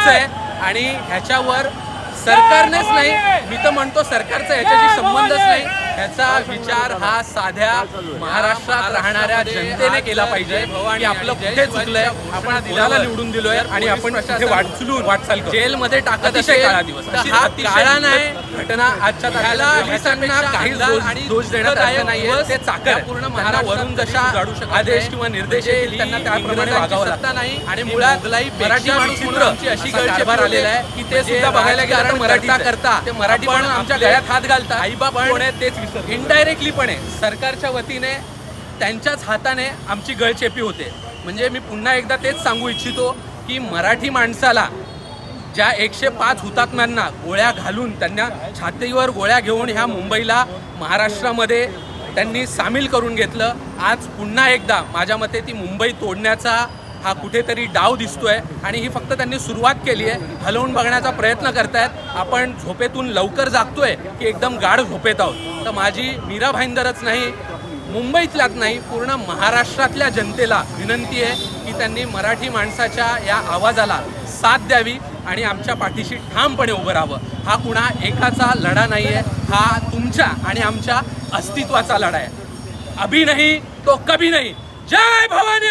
चुकीचं आहे आणि ह्याच्यावर सरकारनेच नाही, मी तर म्हणतो सरकारचा ह्याच्याशी संबंधच नाही, ह्याचा विचार हा साध्या महाराष्ट्रात राहणाऱ्या जनतेने केला पाहिजे की आपलं कुठे चुकलंय, आपण कोणाला निवडून दिलोय आणि आपण कुठे वाटचाल जेलमध्ये टाकत असेल हा काळा नाही घटना आजच्या तारखेला पोलिसांना काही दोष देण्यात आला नाहीये, ते चाकर पूर्ण महाराष्ट्रावरून जशा आदेश किंवा निर्देश येतील त्यांना त्याप्रमाणे वागावं लागतं नाही आणि मुळात मराठी माणूस म्हणून आमची अशी गळचेपार आलेला आहे की ते सुद्धा बघायला गेलं मराठी करता ते मराठी पण आमच्या गळ्यात हात घालतात, आईबाप कोण आहे तेच विसर इनडायरेक्टली पण आहे, सरकारच्या वतीने त्यांच्याच हाताने आमची गळचेपी होते. म्हणजे मी पुन्हा एकदा तेच सांगू इच्छितो की मराठी माणसाला ज्या 105 हुतात्म्यांना गोळ्या घालून त्यांना छातीवर गोळ्या घेऊन ह्या मुंबईला महाराष्ट्रामध्ये त्यांनी सामील करून घेतलं, आज पुन्हा एकदा माझ्या मते ती मुंबई तोडण्याचा हा कुठेतरी डाव दिसतोय आणि ही फक्त त्यांनी सुरुवात केली आहे, हलवून बघण्याचा प्रयत्न करतायत. आपण झोपेतून लवकर जागतोय की एकदम गाढ झोपेत आहोत. तर माझी मीरा भाईंदरच नाही, मुंबईतल्याच नाही, पूर्ण महाराष्ट्रातल्या जनतेला विनंती आहे की त्यांनी मराठी माणसाच्या या आवाजाला साथ द्यावी आणि आमच्या पाठीशी ठामपणे उभं राहावं. हा कुणा एकाचा लढा नाही आहे, हा तुमच्या आणि आमच्या अस्तित्वाचा लढा आहे. अभी नहीं तो कभी नहीं. जय भवानी.